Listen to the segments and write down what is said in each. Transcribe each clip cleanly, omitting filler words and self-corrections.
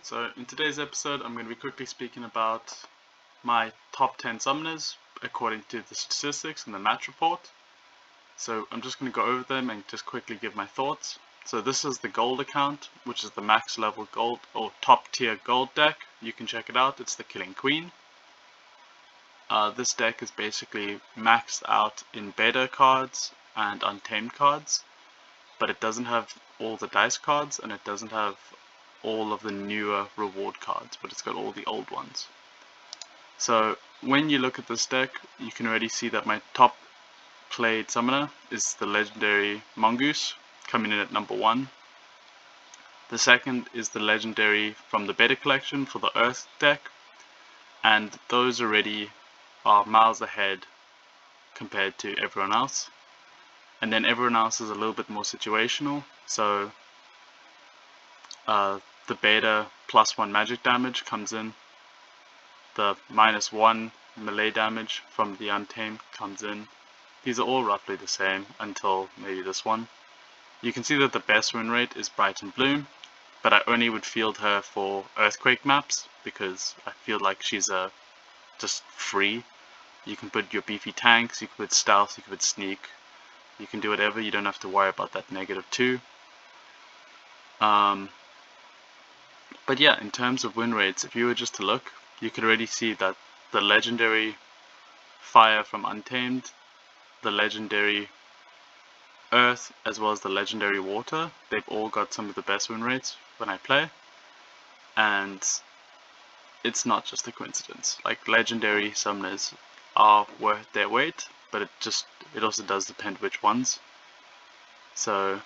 So in today's episode I'm going to be quickly speaking about my top 10 summoners according to the statistics and the match report. So I'm just going to go over them and just quickly give my thoughts. So this is the gold account, which is the max level gold or top tier gold deck. You can check it out, it's the Killing Queen. This deck is basically maxed out in beta cards and untamed cards, but it doesn't have all the dice cards and it doesn't have all of the newer reward cards, but it's got all the old ones. So when you look at this deck, you can already see that my top played summoner is the legendary Mongoose, coming in at number 1. The second is the legendary from the beta collection for the Earth deck, and those already are miles ahead compared to everyone else. And then everyone else is a little bit more situational, so the beta +1 magic damage comes in, the -1 melee damage from the untamed comes in. These are all roughly the same until maybe this one. You can see that the best win rate is Bright and Bloom, but I only would field her for Earthquake maps because I feel like she's just free. You can put your beefy tanks, you can put stealth, you can put sneak, you can do whatever, you don't have to worry about that -2. But yeah, in terms of win rates, if you were just to look, you could already see that the legendary Fire from Untamed, the legendary Earth, as well as the legendary Water, they've all got some of the best win rates when I play. And it's not just a coincidence. Like, legendary summoners are worth their weight, but it also does depend which ones. So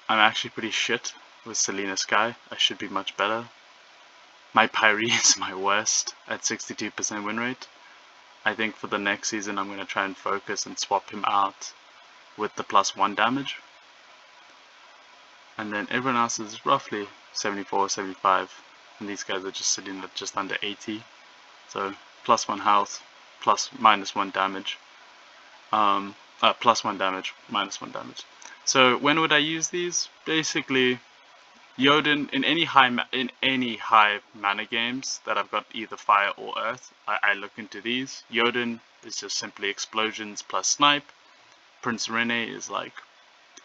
I'm actually pretty shit with Selena Sky. I should be much better. My Pyrie is my worst at 62% win rate. I think for the next season I'm going to try and focus and swap him out with the +1 damage. And then everyone else is roughly 74, 75, and these guys are just sitting at just under 80. So +1 health, -1 damage. +1 damage, -1 damage. So when would I use these? Basically, Jotun in any high mana games that I've got either fire or earth, I look into these. Jotun is just simply explosions plus snipe. Prince Rene is like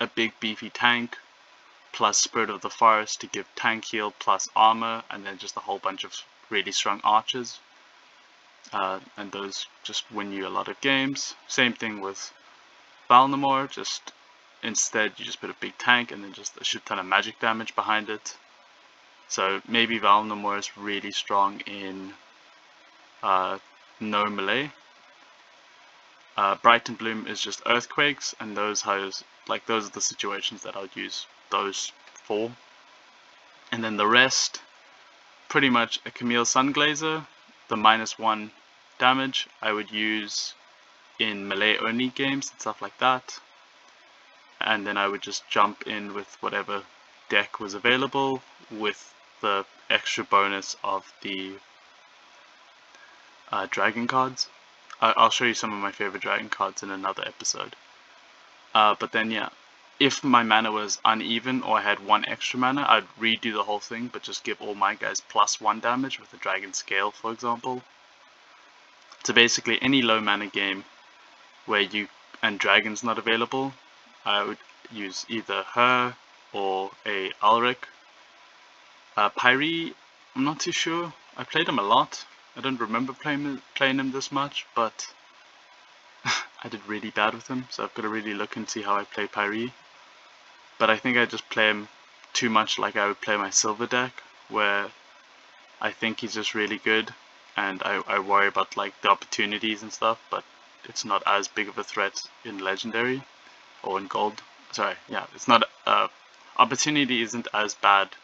a big beefy tank plus Spirit of the Forest to give tank heal plus armor, and then just a whole bunch of really strong archers. And those just win you a lot of games. Same thing with Valnamore, just instead you just put a big tank and then just a shit ton of magic damage behind it. So maybe Valnamore is really strong in no melee. Bright and Bloom is just earthquakes, and those are the situations that I'll use those for. And then the rest, pretty much a Camille Sunglazer, the -1 damage I would use in melee only games and stuff like that. And then I would just jump in with whatever deck was available with the extra bonus of the dragon cards. I'll show you some of my favorite dragon cards in another episode. But then yeah, if my mana was uneven or I had 1 extra mana, I'd redo the whole thing, but just give all my guys +1 damage with the dragon scale, for example. So basically any low mana game where dragon's not available, I would use either her or a Ulrich. Pyrie, I'm not too sure. I played him a lot. I don't remember playing him this much, but I did really bad with him, so I've got to really look and see how I play Pyrie. But I think I just play him too much like I would play my silver deck, where I think he's just really good, and I worry about like the opportunities and stuff, but it's not as big of a threat in legendary or in gold. Sorry, yeah, it's not opportunity isn't as bad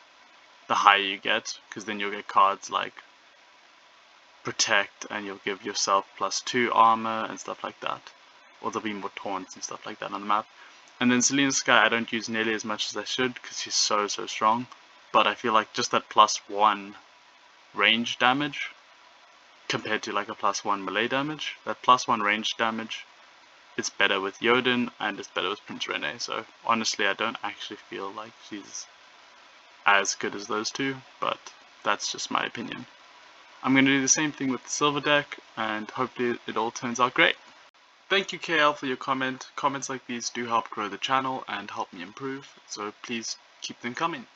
the higher you get, because then you'll get cards like protect and you'll give yourself +2 armor and stuff like that, or there'll be more taunts and stuff like that on the map. And then Selena Sky I don't use nearly as much as I should because she's so strong, but I feel like just that +1 range damage compared to like a +1 melee damage, that +1 range damage, it's better with Jotun and it's better with Prince Rene. So honestly I don't actually feel like she's as good as those two, but that's just my opinion. I'm going to do the same thing with the silver deck, and hopefully it all turns out great. Thank you KL for your comment. Comments like these do help grow the channel and help me improve, so please keep them coming.